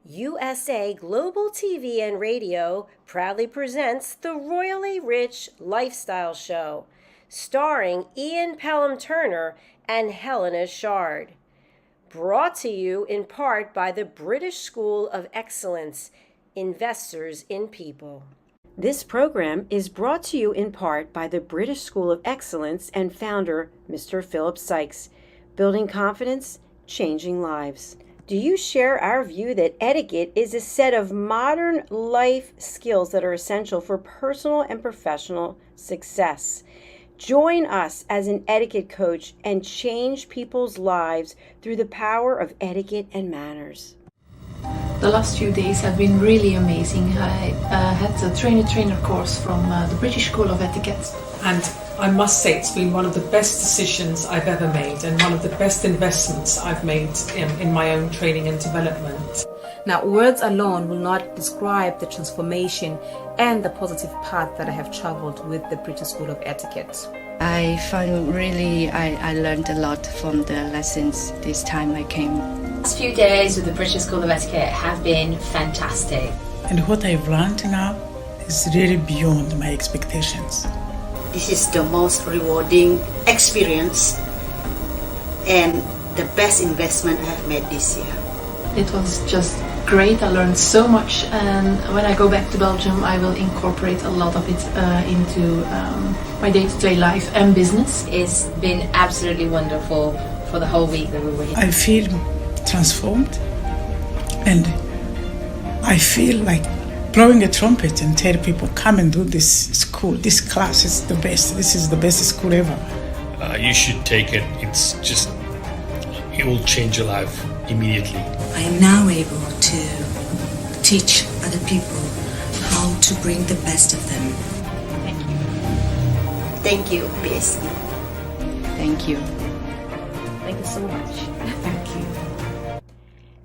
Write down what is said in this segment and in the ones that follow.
USA Global TV and Radio proudly presents the Royally Rich Lifestyle Show, starring Ian Pelham Turner and Helena CHARD. Brought to you in part by the British School of Excellence, Investors in People. This program is brought to you in part by the British School of Excellence and founder, Mr. Philip Sykes, building confidence, changing lives. Do you share our view that etiquette is a set of modern life skills that are essential for personal and professional success? Join us as an etiquette coach and change people's lives through the power of etiquette and manners. The last few days have been really amazing. I had a trainer course from the British School of Etiquette. And I must say it's been one of the best decisions I've ever made and one of the best investments I've made in my own training and development. Now, words alone will not describe the transformation and the positive path that I have traveled with the British School of Etiquette. I find I learned a lot from the lessons this time I came. The last few days with the British School of Etiquette have been fantastic. And what I've learned now is really beyond my expectations. This is the most rewarding experience and the best investment I have made this year. It was just great. I learned so much, and when I go back to Belgium I will incorporate a lot of it into my day-to-day life and business. It's been absolutely wonderful for the whole week that we were here. I feel transformed, and I feel like blowing a trumpet and tell people, come and do this school, this class is the best, this is the best school ever. You should take it. It will change your life immediately. I am now able to teach other people how to bring the best of them. Thank you. Thank you, BSc. Thank you. Thank you so much. Thank you.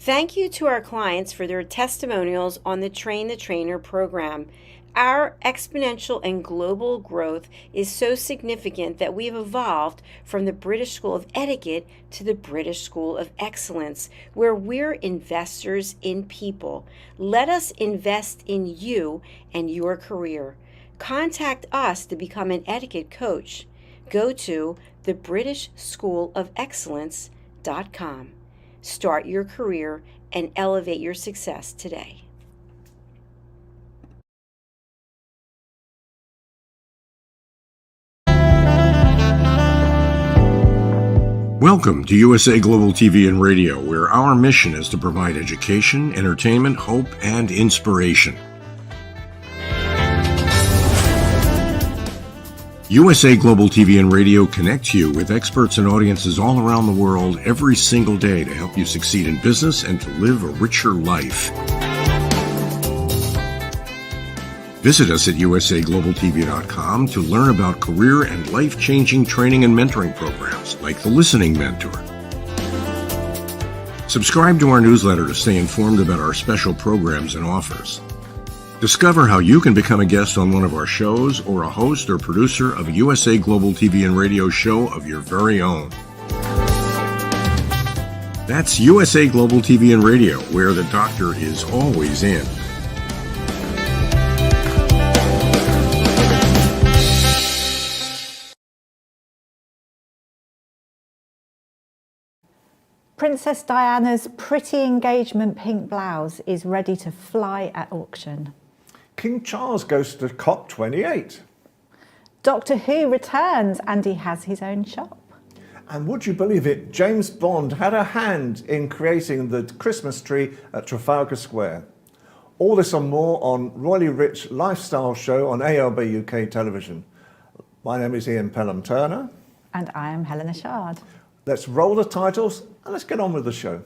Thank you to our clients for their testimonials on the Train the Trainer program. Our exponential and global growth is so significant that we have evolved from the British School of Etiquette to the British School of Excellence, where we're investors in people. Let us invest in you and your career. Contact us to become an etiquette coach. Go to thebritishschoolofexcellence.com. Start your career and elevate your success today. Welcome to USA Global TV and Radio, where our mission is to provide education, entertainment, hope, and inspiration. USA Global TV and Radio connects you with experts and audiences all around the world every single day to help you succeed in business and to live a richer life. Visit us at usaglobaltv.com to learn about career and life-changing training and mentoring programs like the Listening Mentor. Subscribe to our newsletter to stay informed about our special programs and offers. Discover how you can become a guest on one of our shows or a host or producer of a USA Global TV and Radio show of your very own. That's USA Global TV and Radio, where the doctor is always in. Princess Diana's pretty engagement pink blouse is ready to fly at auction. King Charles goes to COP28. Doctor Who returns and he has his own shop. And would you believe it, James Bond had a hand in creating the Christmas tree at Trafalgar Square. All this and more on Royally Rich Lifestyle Show on ALB UK television. My name is Ian Pelham Turner. And I am Helena CHARD. Let's roll the titles and let's get on with the show.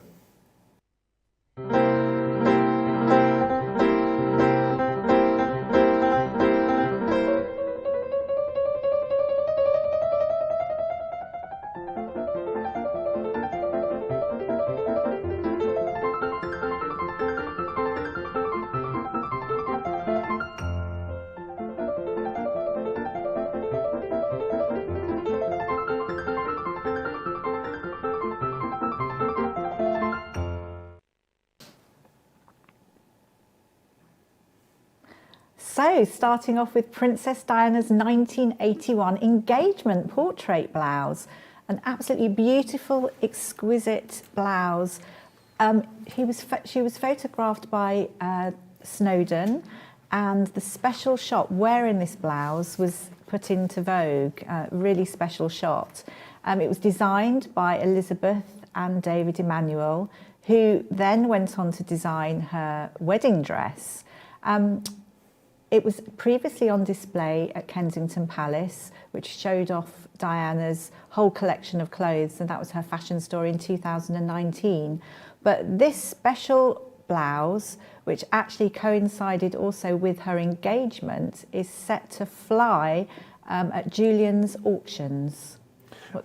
So, starting off with Princess Diana's 1981 engagement portrait blouse, an absolutely beautiful, exquisite blouse. She was photographed by Snowden, and the special shot wearing this blouse was put into Vogue, a really special shot. It was designed by Elizabeth and David Emanuel, who then went on to design her wedding dress. It was previously on display at Kensington Palace, which showed off Diana's whole collection of clothes, and that was her fashion store in 2019. But this special blouse, which actually coincided also with her engagement, is set to fly at Julian's auctions.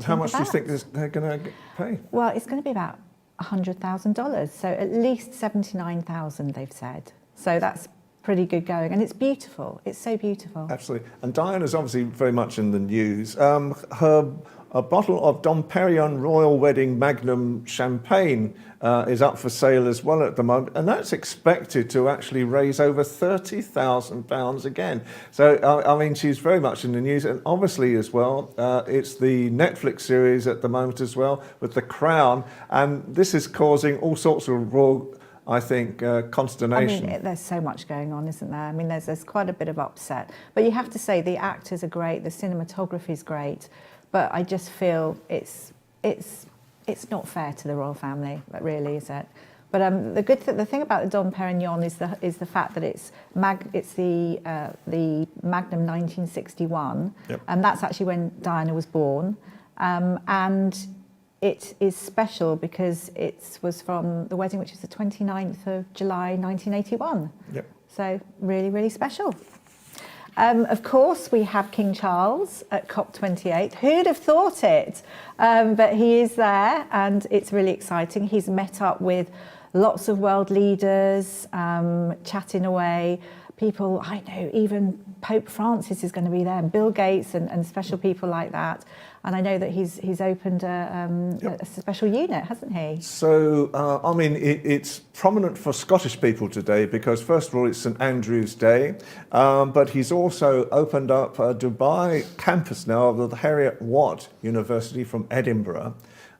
How much do you think they're going to pay? Well, it's going to be about $100,000, so at least $79,000 they've said. So that's pretty good going, and it's beautiful. It's so beautiful. Absolutely. And Diana's obviously very much in the news. A bottle of Dom Perignon Royal Wedding Magnum Champagne is up for sale as well at the moment, and that's expected to actually raise over £30,000 again. So, I mean, she's very much in the news, and obviously as well, it's the Netflix series at the moment as well with The Crown, and this is causing all sorts of royal, I think, consternation. I mean, there's so much going on, isn't there? I mean, there's quite a bit of upset. But you have to say the actors are great, the cinematography is great, but I just feel it's not fair to the royal family, really, is it? But the thing about the Dom Perignon is the fact that it's the Magnum 1961, and that's actually when Diana was born, and it is special because it was from the wedding, which is the 29th of July 1981. Yep. So really, really special. Of course, we have King Charles at COP28. Who'd have thought it? But he is there, and it's really exciting. He's met up with lots of world leaders, chatting away. People, I know, even Pope Francis is going to be there, and Bill Gates and special people like that. And I know that he's opened a special unit, hasn't he? So, I mean, it's prominent for Scottish people today because, first of all, it's St Andrew's Day, but he's also opened up a Dubai campus now of the Heriot Watt University from Edinburgh.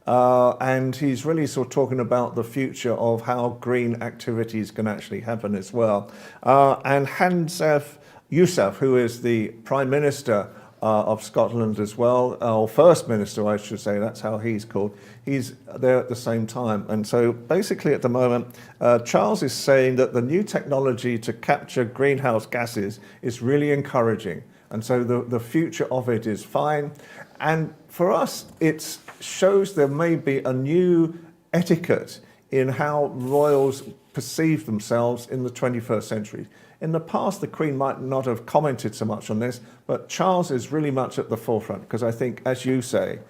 And he's really sort of talking about the future of how green activities can actually happen as well. And Hamza Yousaf, who is the Prime Minister of Scotland as well, or First Minister, I should say, that's how he's called. He's there at the same time. And so basically at the moment, Charles is saying that the new technology to capture greenhouse gases is really encouraging. And so the future of it is fine. And for us, it shows there may be a new etiquette in how royals perceive themselves in the 21st century. In the past, the Queen might not have commented so much on this, but Charles is really much at the forefront because I think, as you say,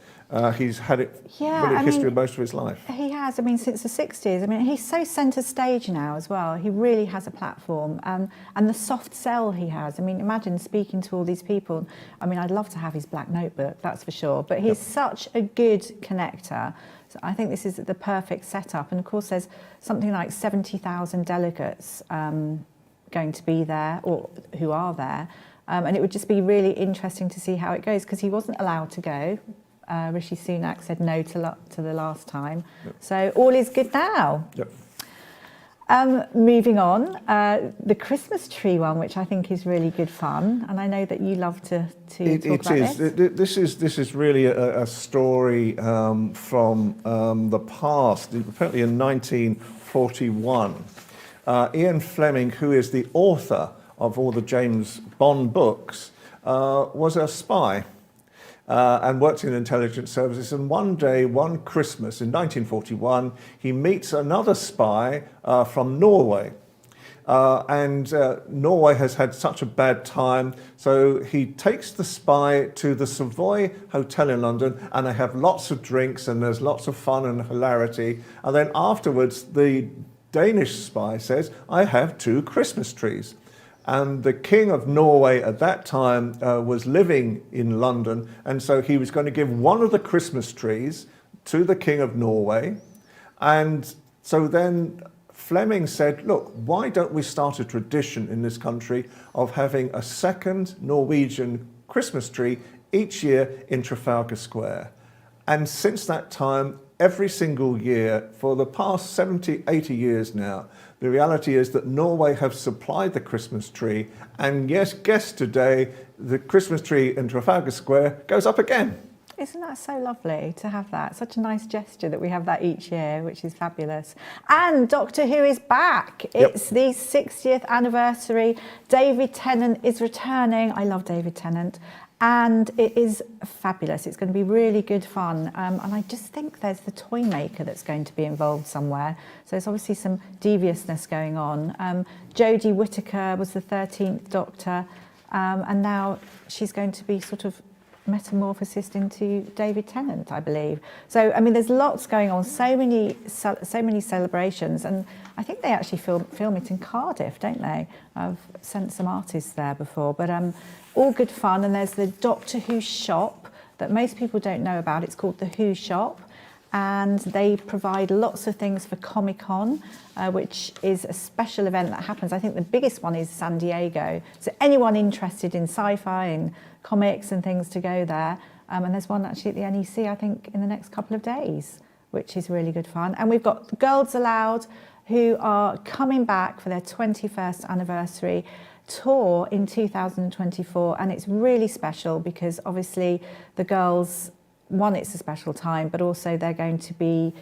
he's had it really history of most of his life. He has, I mean, since the 60s. I mean, he's so centre stage now as well. He really has a platform. And the soft sell he has. I mean, imagine speaking to all these people. I mean, I'd love to have his black notebook, that's for sure. But he's such a good connector. So I think this is the perfect setup. And of course, there's something like 70,000 delegates going to be there, or who are there. And it would just be really interesting to see how it goes, because he wasn't allowed to go. Rishi Sunak said no to the last time. Yep. So all is good now. Yep. Moving on, the Christmas tree one, which I think is really good fun, and I know that you love to talk about this. This is really a story from the past. Apparently in 1941, Ian Fleming, who is the author of all the James Bond books, was a spy. And worked in intelligence services, and one day, one Christmas in 1941, he meets another spy from Norway. Norway has had such a bad time, so he takes the spy to the Savoy Hotel in London, and they have lots of drinks, and there's lots of fun and hilarity. And then afterwards, the Danish spy says, "I have 2 Christmas trees." And the King of Norway at that time was living in London, and so he was going to give one of the Christmas trees to the King of Norway. And so then Fleming said, look, why don't we start a tradition in this country of having a second Norwegian Christmas tree each year in Trafalgar Square? And since that time, every single year for the past 70, 80 years now, the reality is that Norway have supplied the Christmas tree. And yes, guess today, the Christmas tree in Trafalgar Square goes up again. Isn't that so lovely to have that? Such a nice gesture that we have that each year, which is fabulous. And Doctor Who is back. It's the 60th anniversary. David Tennant is returning. I love David Tennant. And it is fabulous. It's going to be really good fun. And I just think there's the toy maker that's going to be involved somewhere. So there's obviously some deviousness going on. Jodie Whittaker was the 13th Doctor. And now she's going to be sort of metamorphosed into David Tennant, I believe. So, I mean, there's lots going on, so many celebrations. And I think they actually film it in Cardiff, don't they? I've sent some artists there before. But all good fun, and there's the Doctor Who shop that most people don't know about. It's called the Who Shop, and they provide lots of things for Comic-Con, which is a special event that happens. I think the biggest one is San Diego. So anyone interested in sci-fi and comics and things to go there. And there's one actually at the NEC, I think, in the next couple of days, which is really good fun. And we've got Girls Aloud, who are coming back for their 21st anniversary tour in 2024, and it's really special because obviously the girls, one, it's a special time, but also they're going to be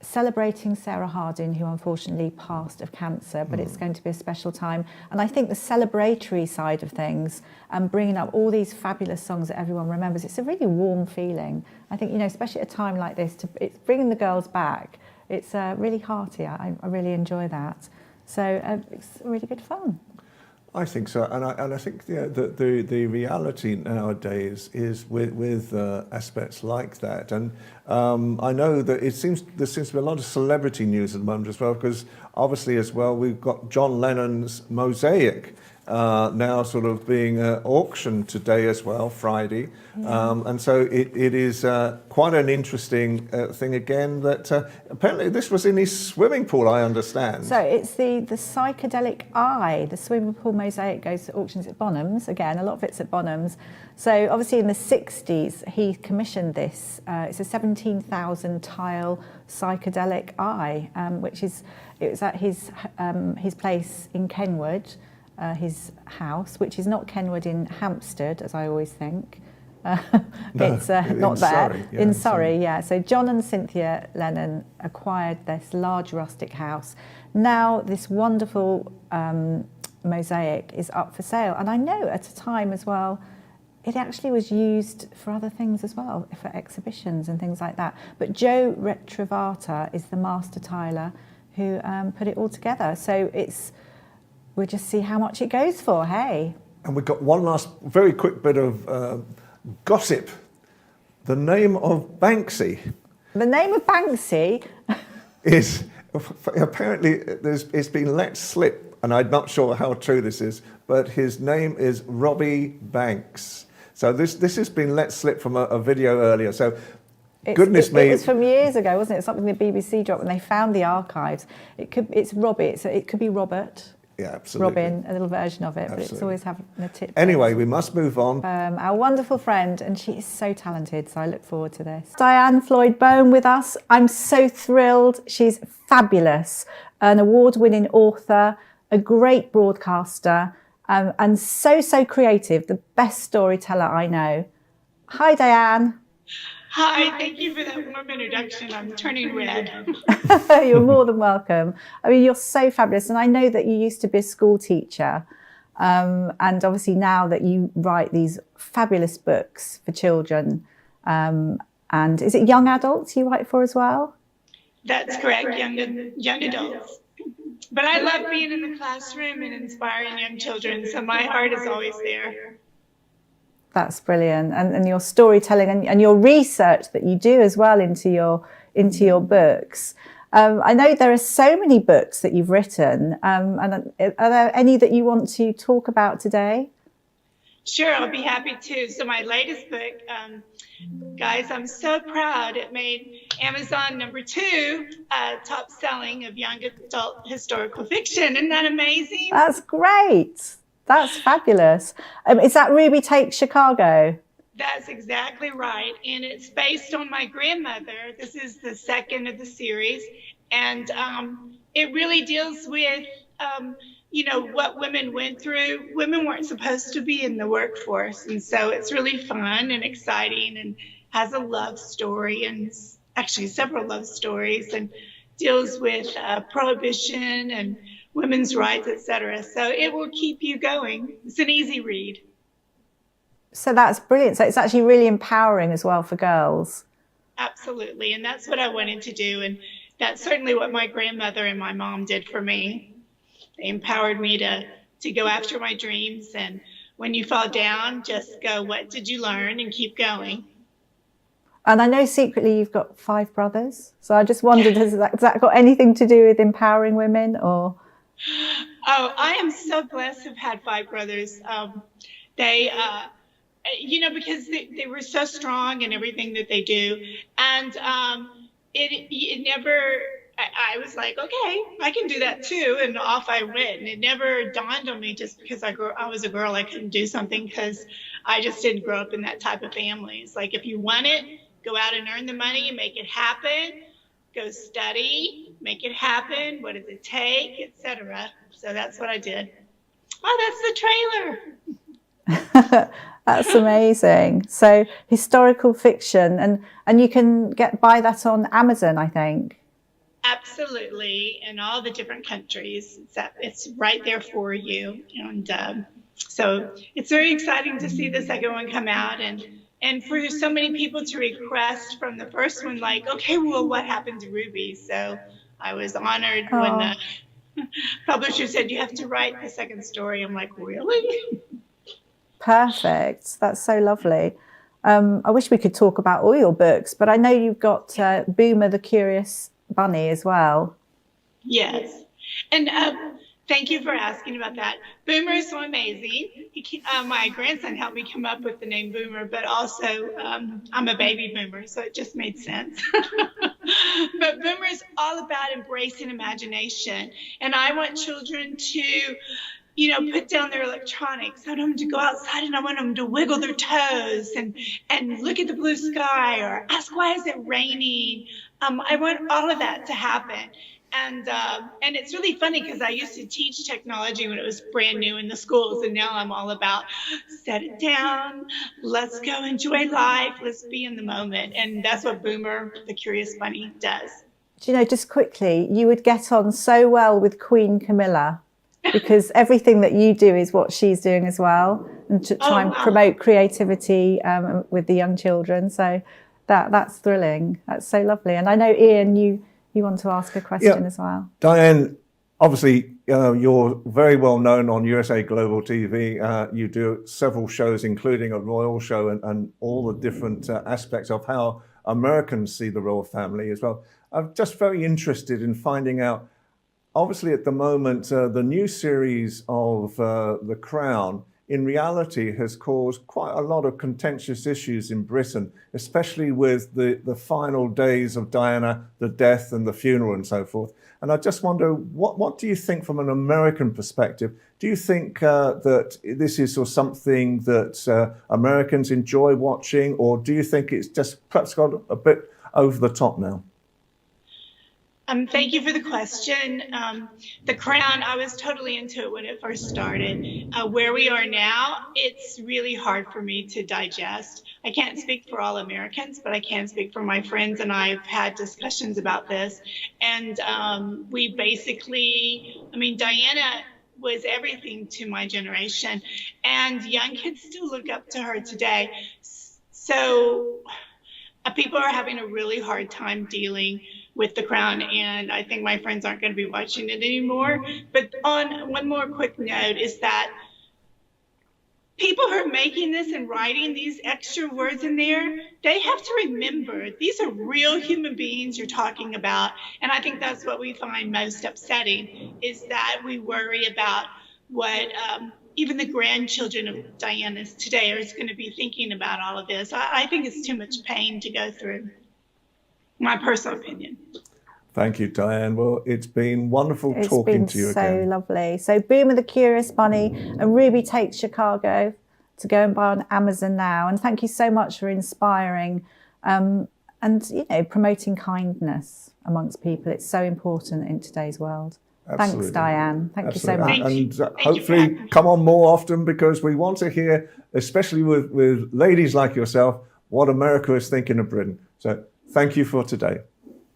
celebrating Sarah Harding, who unfortunately passed of cancer, but it's going to be a special time. And I think the celebratory side of things and bringing up all these fabulous songs that everyone remembers, it's a really warm feeling. I think, you know, especially at a time like this, it's bringing the girls back. It's really hearty. I really enjoy that. So it's really good fun. I think so, and I think the reality nowadays is with aspects like that, and I know that there seems to be a lot of celebrity news at the moment as well, because obviously as well we've got John Lennon's Mosaic now sort of being auctioned today as well, Friday, and so it is quite an interesting thing again that apparently this was in his swimming pool, I understand. So it's the Psychedelic Eye, the swimming pool mosaic goes to auctions at BOEHM's, again a lot of it's at BOEHM's. So obviously in the 60s he commissioned this, it's a 17,000 tile psychedelic eye, it was at his place in Kenwood. His house, which is not Kenwood in Hampstead, as I always think. It's not there. In Surrey, yeah. So John and Cynthia Lennon acquired this large rustic house. Now this wonderful mosaic is up for sale. And I know at a time as well, it actually was used for other things as well, for exhibitions and things like that. But Joe Retrovata is the master tiler who put it all together. So we'll just see how much it goes for, hey? And we've got one last very quick bit of gossip. The name of Banksy. The name of Banksy? is apparently it's been let slip, and I'm not sure how true this is, but his name is Robbie Banks. So this has been let slip from a video earlier. So goodness me. It was from years ago, wasn't it? Something the BBC dropped when they found the archives. It's Robbie, so it could be Robert. Yeah, absolutely. Robin, a little version of it, Absolutely. But it's always having a tip. Anyway, we must move on. Our wonderful friend, and she is so talented, so I look forward to this. Diane Floyd Bone with us. I'm so thrilled. She's fabulous, an award-winning author, a great broadcaster, and so creative, the best storyteller I know. Hi, Diane. Hi, thank you for that warm introduction. I'm turning red. You're more than welcome. I mean, you're so fabulous. And I know that you used to be a school teacher. And obviously now that you write these fabulous books for children. And is it young adults you write for as well? That's correct, young adults. But I love being in the classroom and inspiring young children. So my heart is always there. That's brilliant, and your storytelling and your research that you do as well into your books. I know there are so many books that you've written, and are there any that you want to talk about today? Sure, I'll be happy to. So my latest book, guys, I'm so proud. It made Amazon #2 top selling of young adult historical fiction. Isn't that amazing? That's great. That's fabulous. Is that Ruby Takes Chicago? That's exactly right. And it's based on my grandmother. This is the second of the series. And it really deals with, you know, what women went through. Women weren't supposed to be in the workforce. And so it's really fun and exciting and has a love story and actually several love stories and deals with prohibition and women's rights, etc. So it will keep you going. It's an easy read. So that's brilliant. So it's actually really empowering as well for girls. Absolutely. And that's what I wanted to do. And that's certainly what my grandmother and my mom did for me. They empowered me to go after my dreams. And when you fall down, just go, what did you learn? And keep going. And I know secretly you've got 5 brothers. So I just wondered, has that got anything to do with empowering women or? Oh, I am so blessed to have had 5 brothers. They, you know, because they were so strong in everything that they do. And it never, I was like, okay, I can do that too. And off I went. And it never dawned on me just because I was a girl, I couldn't do something because I just didn't grow up in that type of family. It's like, if you want it, go out and earn the money and make it happen. Go study, make it happen. What does it take, etc. So that's what I did. Oh, that's the trailer. That's amazing. So historical fiction, and you can buy that on Amazon, I think. Absolutely, in all the different countries. It's right there for you. And so it's very exciting to see the second one come out and for so many people to request from the first one, like, okay, well, what happened to Ruby? So I was honored when the publisher said, you have to write the second story. I'm like, really? Perfect. That's so lovely. I wish we could talk about all your books, but I know you've got Boomer the Curious Bunny as well. Yes. And thank you for asking about that. Boomer is so amazing. My grandson helped me come up with the name Boomer, but also I'm a baby boomer, so it just made sense. But Boomer is all about embracing imagination. And I want children to, you know, put down their electronics. I want them to go outside and I want them to wiggle their toes and look at the blue sky or ask, why is it raining? I want all of that to happen. And it's really funny because I used to teach technology when it was brand new in the schools, and now I'm all about set it down, let's go enjoy life, let's be in the moment. And that's what Boomer the Curious Bunny does. Do you know, just quickly, you would get on so well with Queen Camilla, because everything that you do is what she's doing as well, and to try and promote creativity with the young children. So that's thrilling. That's so lovely. And I know, Ian, you want to ask a question as well. Diane, obviously, you're very well known on USA Global TV. You do several shows, including a royal show and all the different aspects of how Americans see the royal family as well. I'm just very interested in finding out, obviously at the moment, the new series of The Crown in reality has caused quite a lot of contentious issues in Britain, especially with the final days of Diana, the death and the funeral and so forth. And I just wonder, what do you think from an American perspective? Do you think that this is sort of something that Americans enjoy watching, or do you think it's just perhaps got a bit over the top now? Thank you for the question. The Crown, I was totally into it when it first started. Where we are now, it's really hard for me to digest. I can't speak for all Americans, but I can speak for my friends, and I've had discussions about this. And we basically, I mean, Diana was everything to my generation, and young kids still look up to her today. So people are having a really hard time dealing with The Crown, and I think my friends aren't going to be watching it anymore. But on one more quick note is that people who are making this and writing these extra words in there, they have to remember these are real human beings you're talking about. And I think that's what we find most upsetting, is that we worry about what even the grandchildren of Diannists today are going to be thinking about all of this. I think it's too much pain to go through. My personal opinion. Thank you, Diane. Well, it's been wonderful talking to you again. It's been so lovely. So Boomer the Curious Bunny and Ruby Takes Chicago to go and buy on Amazon now. And thank you so much for inspiring and, you know, promoting kindness amongst people. It's so important in today's world. Absolutely. Thanks, Diane. Thank you so much. And hopefully come on more often, because we want to hear, especially with ladies like yourself, what America is thinking of Britain. So thank you for today.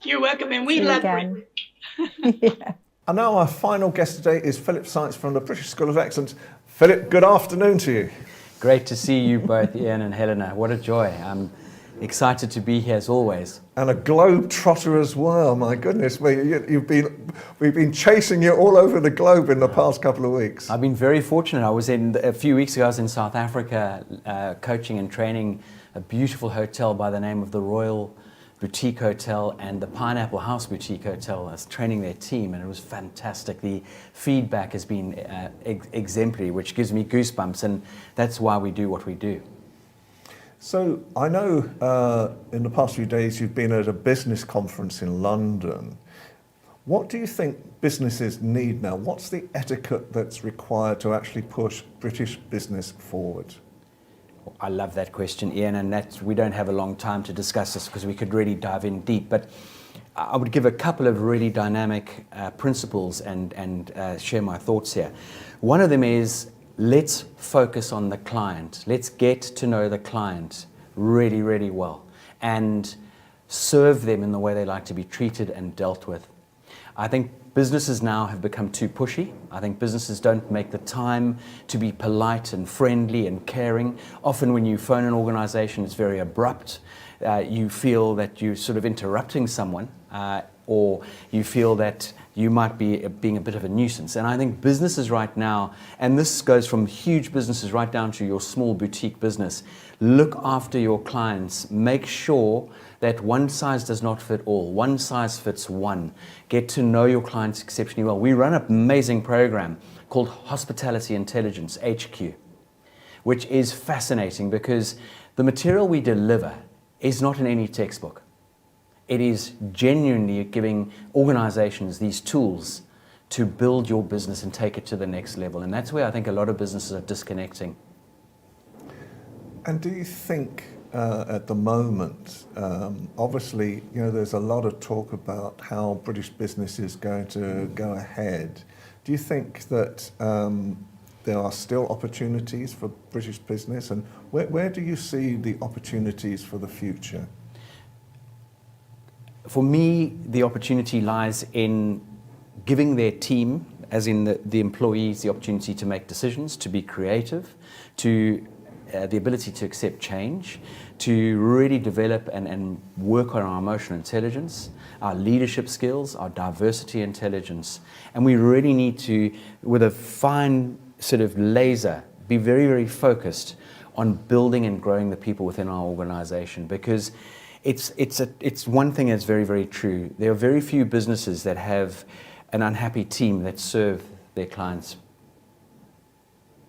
You're welcome, and we love Britain. Yeah. And now our final guest today is Philip Sykes from the British School of Excellence. Philip, good afternoon to you. Great to see you both, Ian and Helena. What a joy. I'm excited to be here as always. And a globe trotter as well. My goodness, we've been chasing you all over the globe in the past couple of weeks. I've been very fortunate. A few weeks ago, I was in South Africa coaching and training a beautiful hotel by the name of the Royal Boutique Hotel and the Pineapple House Boutique Hotel. I was training their team, and it was fantastic. The feedback has been exemplary, which gives me goosebumps, and that's why we do what we do. So I know in the past few days you've been at a business conference in London. What do you think businesses need now? What's the etiquette that's required to actually push British business forward? I love that question, Ian, and we don't have a long time to discuss this because we could really dive in deep, but I would give a couple of really dynamic principles and share my thoughts here. One of them is, let's focus on the client. Let's get to know the client really, really well and serve them in the way they like to be treated and dealt with. I think businesses now have become too pushy. I think businesses don't make the time to be polite and friendly and caring. Often when you phone an organization, it's very abrupt. You feel that you're sort of interrupting someone, or you feel that you might be being a bit of a nuisance. And I think businesses right now, and this goes from huge businesses right down to your small boutique business, look after your clients. Make sure that one size does not fit all. One size fits one. Get to know your clients exceptionally well. We run an amazing program called Hospitality Intelligence, HQ, which is fascinating because the material we deliver is not in any textbook. It is genuinely giving organizations these tools to build your business and take it to the next level. And that's where I think a lot of businesses are disconnecting. And do you think at the moment, obviously, you know, there's a lot of talk about how British business is going to go ahead. Do you think that there are still opportunities for British business, and where do you see the opportunities for the future? For me, the opportunity lies in giving their team, as in the employees, the opportunity to make decisions, to be creative, to the ability to accept change, to really develop and work on our emotional intelligence, our leadership skills, our diversity intelligence. And we really need to, with a fine sort of laser, be very, very focused on building and growing the people within our organization, because it's one thing that's very, very true. There are very few businesses that have an unhappy team that serve their clients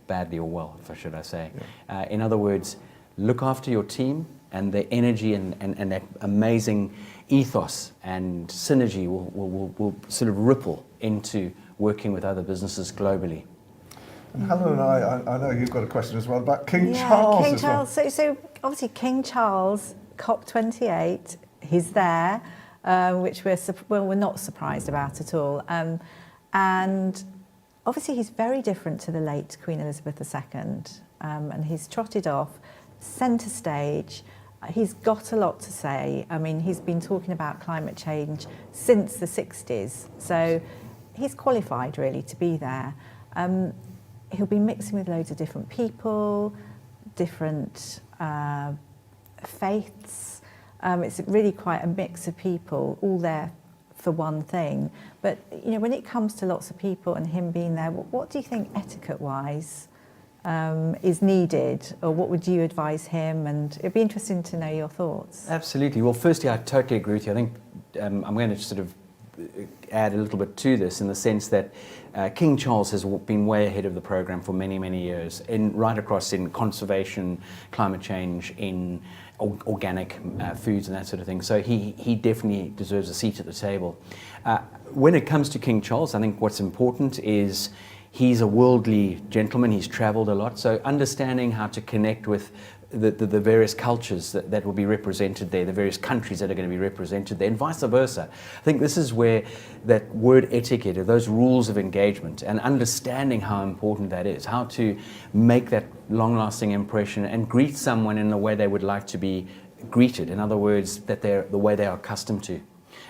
badly or well, should I say. Yeah. In other words, look after your team, and the energy and that amazing ethos and synergy will sort of ripple into working with other businesses globally. And Helena, I know you've got a question as well about King Charles. King Charles. Well. So obviously King Charles, COP28, he's there, which we're not surprised about at all. And obviously he's very different to the late Queen Elizabeth II, and he's trotted off centre stage. He's got a lot to say. I mean, he's been talking about climate change since the 60s, so he's qualified really to be there. He'll be mixing with loads of different people, different faiths. It's really quite a mix of people, all there for one thing. But you know, when it comes to lots of people and him being there, what do you think etiquette-wise is needed, or what would you advise him? And it'd be interesting to know your thoughts. Absolutely. Well, firstly, I totally agree with you. I think I'm going to sort of add a little bit to this in the sense that King Charles has been way ahead of the program for many, many years, right across in conservation, climate change, in organic foods and that sort of thing. So he definitely deserves a seat at the table. When it comes to King Charles, I think what's important is he's a worldly gentleman. He's traveled a lot. So understanding how to connect with the various cultures that will be represented there, the various countries that are going to be represented there, and vice versa. I think this is where that word etiquette, or those rules of engagement, and understanding how important that is, how to make that long-lasting impression and greet someone in the way they would like to be greeted. In other words, that they're the way they are accustomed to.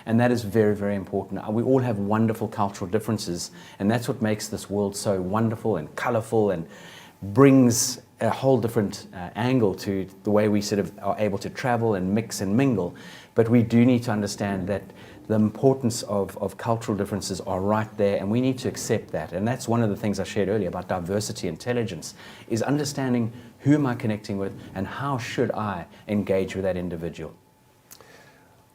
And that is very, very important. We all have wonderful cultural differences, and that's what makes this world so wonderful and colorful and brings a whole different angle to the way we sort of are able to travel and mix and mingle. But we do need to understand that the importance of cultural differences are right there, and we need to accept that. And that's one of the things I shared earlier about diversity intelligence, is understanding who am I connecting with and how should I engage with that individual.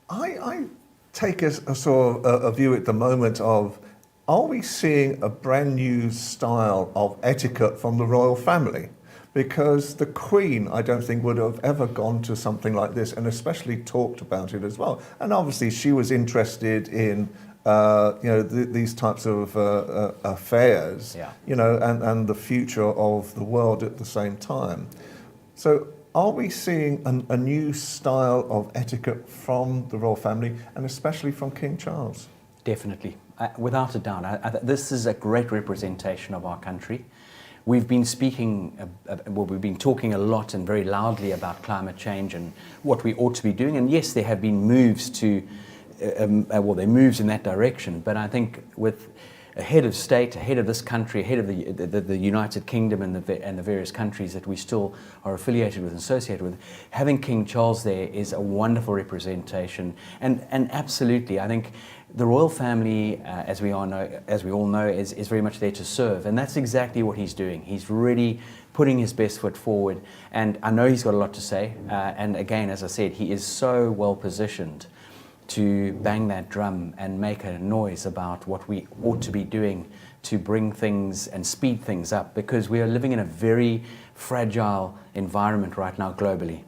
I take a sort of a view at the moment of, are we seeing a brand new style of etiquette from the royal family? Because the Queen, I don't think, would have ever gone to something like this, and especially talked about it as well. And obviously she was interested in these types of affairs, and the future of the world at the same time. So are we seeing a new style of etiquette from the royal family, and especially from King Charles? Definitely, without a doubt. This is a great representation of our country. We've been speaking, we've been talking a lot and very loudly about climate change and what we ought to be doing. And yes, there have been moves there are moves in that direction. But I think with a head of state, a head of this country, a head of the United Kingdom and the various countries that we still are affiliated with and associated with, having King Charles there is a wonderful representation. And absolutely, I think the royal family, as we all know, is very much there to serve, and that's exactly what he's doing. He's really putting his best foot forward, and I know he's got a lot to say. And again, as I said, he is so well positioned to bang that drum and make a noise about what we ought to be doing to bring things and speed things up, because we are living in a very fragile environment right now globally.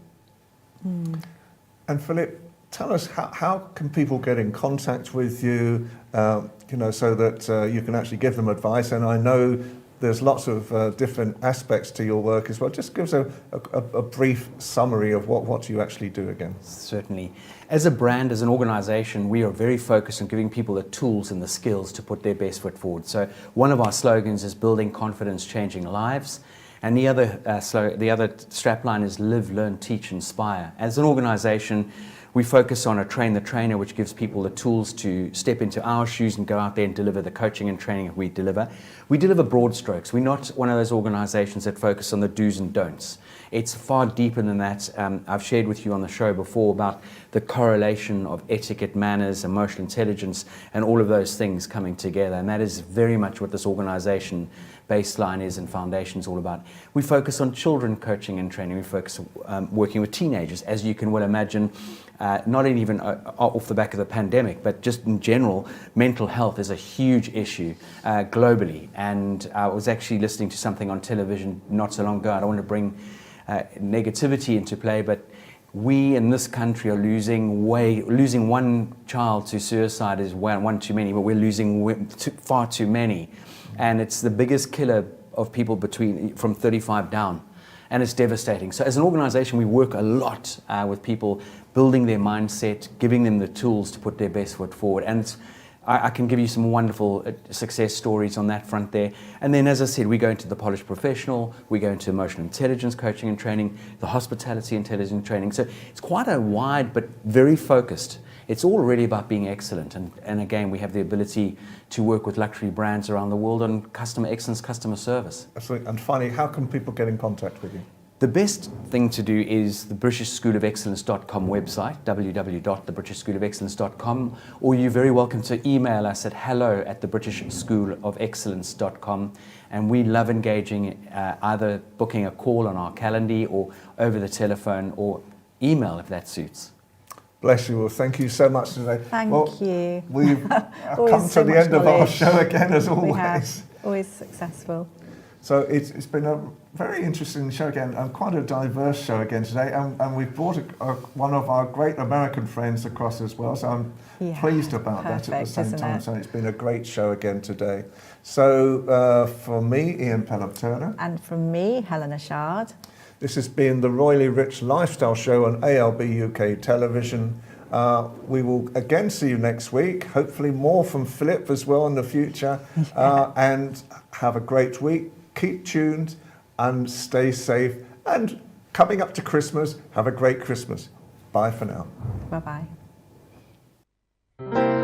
And Philip, tell us, how can people get in contact with you, so that you can actually give them advice? And I know there's lots of different aspects to your work as well. Just give us a brief summary of what you actually do again. Certainly. As a brand, as an organization, we are very focused on giving people the tools and the skills to put their best foot forward. So one of our slogans is building confidence, changing lives. And the other strapline is live, learn, teach, inspire. As an organization, we focus on a train the trainer, which gives people the tools to step into our shoes and go out there and deliver the coaching and training that we deliver. We deliver broad strokes. We're not one of those organizations that focus on the do's and don'ts. It's far deeper than that. I've shared with you on the show before about the correlation of etiquette, manners, emotional intelligence, and all of those things coming together. And that is very much what this organization baseline is and foundation is all about. We focus on children coaching and training. We focus on working with teenagers, as you can well imagine. Not even off the back of the pandemic, but just in general, mental health is a huge issue globally. And I was actually listening to something on television not so long ago. I don't want to bring negativity into play, but we in this country are losing one child to suicide is one too many, but we're losing far too many. And it's the biggest killer of people from 35 down. And it's devastating. So as an organization, we work a lot with people, building their mindset, giving them the tools to put their best foot forward. And I can give you some wonderful success stories on that front there. And then, as I said, we go into the polished professional, we go into emotional intelligence coaching and training, the hospitality intelligence training. So it's quite a wide but very focused. It's all really about being excellent. And again, we have the ability to work with luxury brands around the world on customer excellence, customer service. Absolutely. And finally, how can people get in contact with you? The best thing to do is the BritishSchoolofExcellence.com website, www.thebritishschoolofexcellence.com, or you're very welcome to email us at hello@thebritishschoolofexcellence.com. And we love engaging, either booking a call on our calendar or over the telephone or email if that suits. Bless you all. Thank you so much today. Thank you. We've Always come so to the much end of our knowledge. show again, as We always. have. Always successful. So it's been a very interesting show again, and quite a diverse show again today. And we've brought one of our great American friends across as well. So I'm pleased about that at the same time. So it's been a great show again today. So for me, Ian Pelham-Turner. And from me, Helena CHARD. This has been the Royally Rich Lifestyle Show on ALB UK Television. We will again see you next week. Hopefully more from Philip as well in the future. And have a great week. Keep tuned and stay safe. And coming up to Christmas, have a great Christmas. Bye for now. Bye-bye.